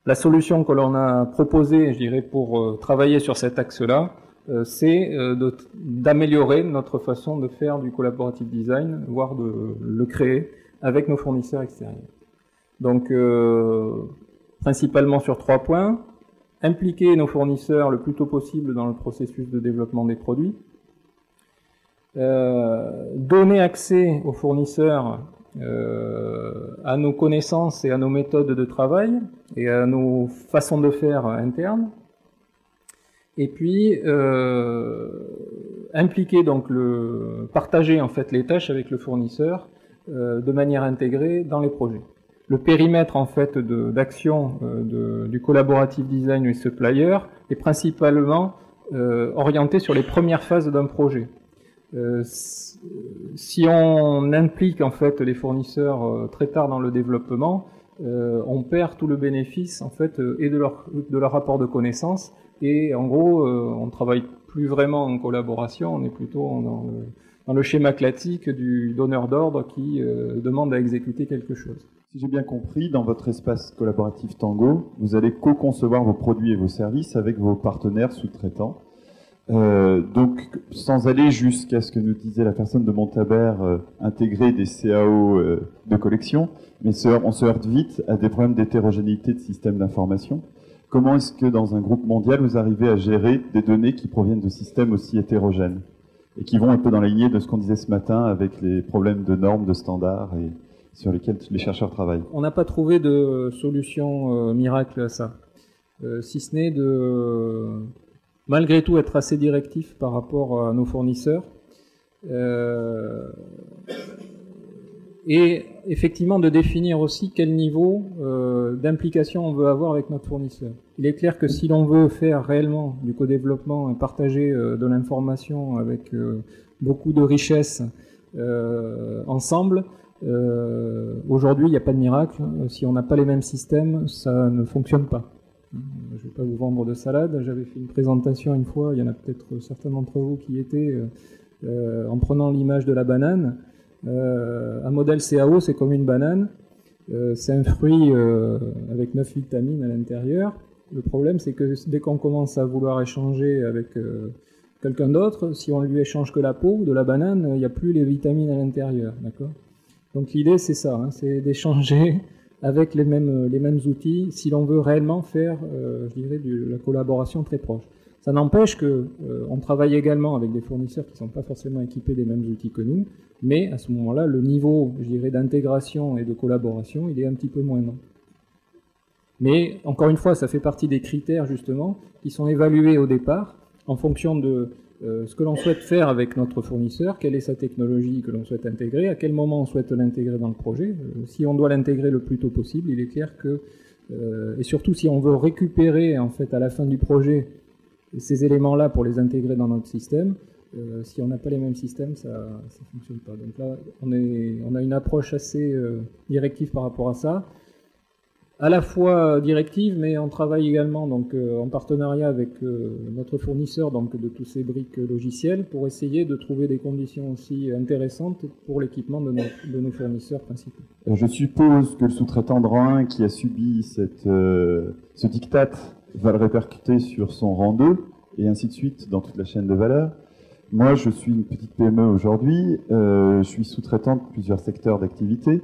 La solution que l'on a proposée, je dirais, pour travailler sur cet axe-là, c'est d'améliorer notre façon de faire du collaborative design, voire de le créer avec nos fournisseurs extérieurs. Donc, principalement sur 3 points. Impliquer nos fournisseurs le plus tôt possible dans le processus de développement des produits. Donner accès aux fournisseurs à nos connaissances et à nos méthodes de travail et à nos façons de faire internes. Et puis impliquer donc partager en fait les tâches avec le fournisseur de manière intégrée dans les projets. Le périmètre en fait d'action du collaborative design et supplier est principalement orienté sur les premières phases d'un projet. Si on implique en fait les fournisseurs très tard dans le développement, on perd tout le bénéfice en fait et de leur rapport de connaissances, et en gros on travaille plus vraiment en collaboration, on est plutôt dans le schéma classique du donneur d'ordre qui demande à exécuter quelque chose. Si j'ai bien compris, dans votre espace collaboratif Tango, vous allez co-concevoir vos produits et vos services avec vos partenaires sous-traitants. Donc, sans aller jusqu'à ce que nous disait la personne de Montabert, intégrer des CAO de collection, mais on se heurte vite à des problèmes d'hétérogénéité de systèmes d'information. Comment est-ce que dans un groupe mondial, vous arrivez à gérer des données qui proviennent de systèmes aussi hétérogènes et qui vont un peu dans la lignée de ce qu'on disait ce matin avec les problèmes de normes, de standards et sur lesquels les chercheurs travaillent? On n'a pas trouvé de solution miracle à ça, si ce n'est de malgré tout être assez directif par rapport à nos fournisseurs et effectivement de définir aussi quel niveau d'implication on veut avoir avec notre fournisseur. Il est clair que si l'on veut faire réellement du co-développement et partager de l'information avec beaucoup de richesse ensemble, aujourd'hui il n'y a pas de miracle. Si on n'a pas les mêmes systèmes, ça ne fonctionne pas. Je ne vais pas vous vendre de salade. J'avais fait une présentation une fois, il y en a peut-être certains d'entre vous qui étaient, en prenant l'image de la banane. Un modèle CAO, c'est comme une banane. C'est un fruit avec 9 vitamines à l'intérieur. Le problème, c'est que dès qu'on commence à vouloir échanger avec quelqu'un d'autre, si on lui échange que la peau de la banane, il n'y a plus les vitamines à l'intérieur. D'accord ? Donc l'idée, c'est ça, hein, c'est d'échanger avec les mêmes outils, si l'on veut réellement faire, je dirais, de la collaboration très proche. Ça n'empêche que on travaille également avec des fournisseurs qui ne sont pas forcément équipés des mêmes outils que nous, mais à ce moment-là, le niveau, je dirais, d'intégration et de collaboration, il est un petit peu moindre. Mais encore une fois, ça fait partie des critères justement qui sont évalués au départ en fonction de ce que l'on souhaite faire avec notre fournisseur, quelle est sa technologie que l'on souhaite intégrer, à quel moment on souhaite l'intégrer dans le projet. Si on doit l'intégrer le plus tôt possible, il est clair que, et surtout si on veut récupérer en fait à la fin du projet ces éléments-là pour les intégrer dans notre système, si on n'a pas les mêmes systèmes, ça ne fonctionne pas. Donc là, on a une approche assez directive par rapport à ça. À la fois directive, mais on travaille également donc en partenariat avec notre fournisseur donc de tous ces briques logicielles pour essayer de trouver des conditions aussi intéressantes pour l'équipement de nos fournisseurs principaux. Je suppose que le sous-traitant de rang 1 qui a subi ce diktat va le répercuter sur son rang 2 et ainsi de suite dans toute la chaîne de valeur. Moi, je suis une petite PME aujourd'hui, je suis sous-traitant de plusieurs secteurs d'activité.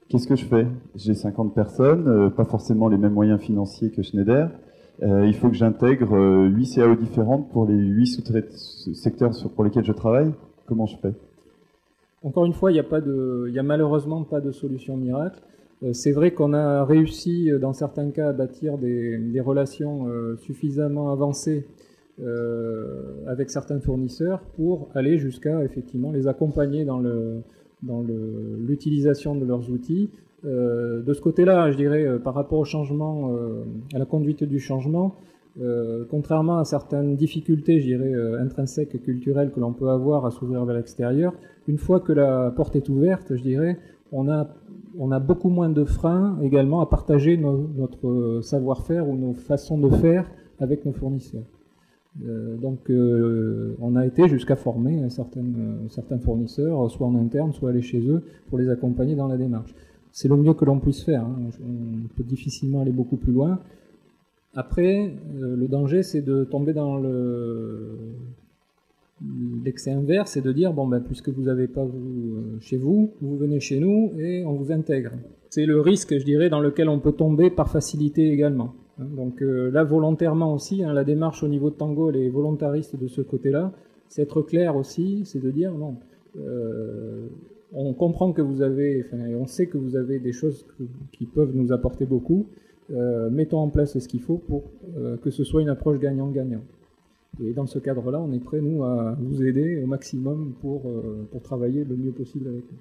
Qu'est-ce que je fais? J'ai 50 personnes, pas forcément les mêmes moyens financiers que Schneider. Il faut que j'intègre 8 CAO différentes pour les 8 secteurs pour lesquels je travaille. Comment je fais? Encore une fois, il y a malheureusement pas de solution miracle. C'est vrai qu'on a réussi dans certains cas à bâtir des relations suffisamment avancées avec certains fournisseurs pour aller jusqu'à effectivement les accompagner dans l'utilisation de leurs outils. De ce côté-là, je dirais, par rapport au changement, à la conduite du changement, contrairement à certaines difficultés, je dirais, intrinsèques et culturelles que l'on peut avoir à s'ouvrir vers l'extérieur, une fois que la porte est ouverte, je dirais, on a beaucoup moins de freins également à partager notre savoir-faire ou nos façons de faire avec nos fournisseurs. Donc on a été jusqu'à former certains fournisseurs, soit en interne, soit aller chez eux, pour les accompagner dans la démarche. c'est le mieux que l'on puisse faire. Hein. On peut difficilement aller beaucoup plus loin. Après, le danger, c'est de tomber dans l'excès inverse, c'est de dire, bon, ben, puisque vous n'avez pas vous chez vous, vous venez chez nous et on vous intègre. C'est le risque, je dirais, dans lequel on peut tomber par facilité également. Hein. Donc là, volontairement aussi, hein, la démarche au niveau de Tango, elle est volontariste de ce côté-là. C'est être clair aussi, c'est de dire, non, on comprend que vous avez, enfin, on sait que vous avez des choses qui peuvent nous apporter beaucoup. Mettons en place ce qu'il faut pour que ce soit une approche gagnant-gagnant. Et dans ce cadre-là, on est prêt, nous, à vous aider au maximum pour travailler le mieux possible avec vous.